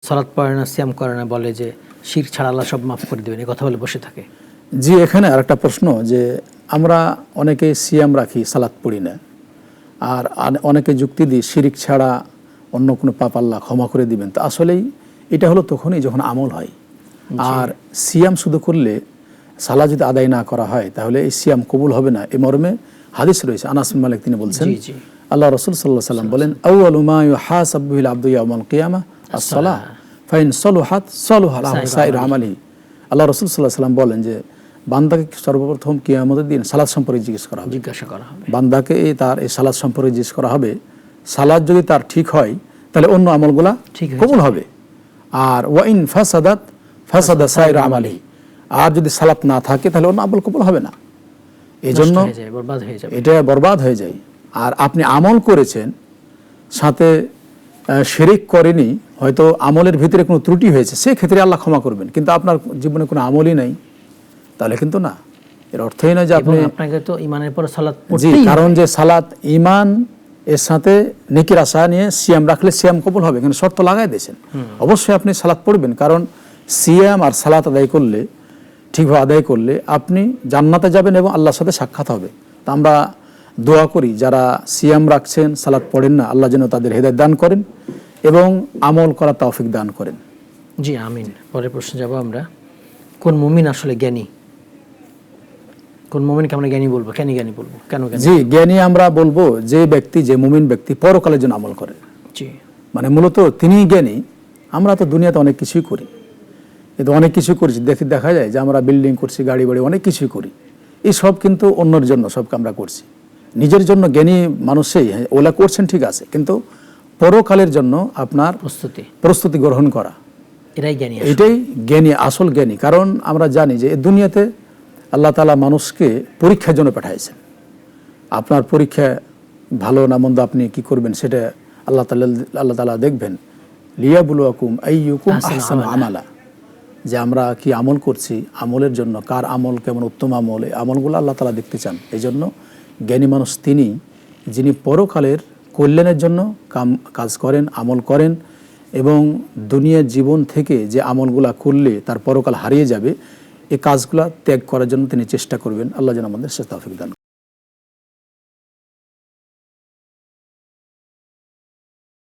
সালাত পড়ে না, সিয়াম করে না, বলে যে শিরক ছাড়া আল্লাহ সব মাফ করে দেবেন, এই কথা বলে বসে থাকে। জি, এখানে আরেকটা প্রশ্ন যে আমরা অনেকে সিয়াম রাখি, সালাত পড়ি না, আর অনেকে যুক্তি দিই শিরিক ছাড়া অন্য কোনো পাপ আল্লাহ ক্ষমা করে দিবেন। তো আসলেই এটা হলো তখনই যখন আমল হয়। আর সিয়াম শুধু করলে, সালাত যদি আদায় না করা হয় তাহলে এই সিয়াম কবুল হবে না, এই মর্মে হাদিস রয়েছে। আনাস বিন মালিক তিনি বলছেন, আল্লাহ রাসূল সাল্লাল্লাহু আলাইহি ওয়াসাল্লাম বলেন, আউয়ালু মা ইউহাসাবু বিল আবদু ইয়াউমাল কিয়ামাহ as-সালাহ ফাইন সলুহাত সলুহা লাহু সাইর আমালিহি। আল্লাহ রাসূল সাল্লাল্লাহু আলাইহি ওয়াসাল্লাম বলেন যে বান্দাকে সর্বপ্রথম কিয়ামতের দিন সালাত সম্পর্কে জিজ্ঞাসা করা হবে। বান্দাকে তার এই সালাত সম্পর্কে জিজ্ঞেস করা হবে। সালাত যদি তার ঠিক হয় তাহলে অন্য আমলগুলা কবুল হবে। আর ওয়াইন ফাসাদাত ফাসাদা সাইর আমালিহি, আর যদি সালাত না থাকে তাহলে অন্য আমল কবুল হবে না। এই জন্য এটা বরবাদ হয়ে যায়। আর আপনি আমল করেছেন, সাথে শিরিক করেনি, হয়তো আমলের ভিতরে কোনো ত্রুটি হয়েছে, সেক্ষেত্রে আল্লাহ ক্ষমা করবেন। কিন্তু আপনার জীবনে কোনো আমলই নাই, তাহলে কিন্তু না, এর অর্থই নয় যে আপনাকে তো ঈমানের পর সালাত পড়তেই হবে। কারণ যে সালাত ঈমান এর সাথে নেকির আশা নিয়ে সিয়াম রাখলে সিয়াম কবুল হবে, এখানে শর্ত লাগাই দিয়েছেন। অবশ্যই আপনি সালাত পড়বেন, কারণ সিয়াম আর সালাত আদায় করলে, ঠিকভাবে আদায় করলে আপনি জান্নাতে যাবেন এবং আল্লাহর সাথে সাক্ষাৎ হবে। তা আমরা দোয়া করি যারা সিয়াম রাখছেন, সালাত পড়েন না, আল্লাহ যেন তাদের হেদায়েত দান করেন এবং আমল করার তৌফিক দান করেন। জি আমিন। পরের প্রশ্ন যাব আমরা, কোন মুমিন আসলে জ্ঞানী? কোন মুমিনকে আমরা জ্ঞানী বলবো? কেন জ্ঞানী বলবো? কেন জ্ঞানী? জি, জ্ঞানী আমরা বলবো যে ব্যক্তি, যে মুমিন ব্যক্তি পরকালের জন্য আমল করে। জি, মানে মূলত তিনিই জ্ঞানী। আমরা তো দুনিয়াতে অনেক কিছুই করি, কিন্তু অনেক কিছু করেছি, দেখা যায় যে আমরা বিল্ডিং করছি, গাড়ি বাড়ি অনেক কিছুই করি, এই সব কিন্তু অন্যের জন্য সবকে আমরা করছি। নিজের জন্য জ্ঞানী মানুষই, ওলা করছেন ঠিক আছে, কিন্তু পরকালের জন্য আপনার প্রস্তুতি গ্রহণ করা, এটাই জ্ঞানী, আসল জ্ঞানী। কারণ আমরা জানি যে এই দুনিয়াতে আল্লাহ তাআলা মানুষকে পরীক্ষার জন্য পাঠাইছেন। আপনার পরীক্ষা ভালো না মন্দ আপনি কি করবেন সেটা আল্লাহ তাআলা দেখবেন। লিয়াবলুয়াকুম আইয়ুকুম আহসানু আমালা, যে আমরা কি আমল করছি, আমলের জন্য কার আমল কেমন উত্তম আমল, এই আমলগুলো আল্লাহ তাআলা দেখতে চান। এই জন্য জ্ঞানী মানুষ তিনি, যিনি পরকালের কল্যাণের জন্য কাজ করেন, আমল করেন, এবং দুনিয়ার জীবন থেকে যে আমলগুলা করলে তার পরকাল হারিয়ে যাবে, এই কাজগুলা ত্যাগ করার জন্য তিনি চেষ্টা করবেন। আল্লাহ যেন আমাদের সে তৌফিক দান।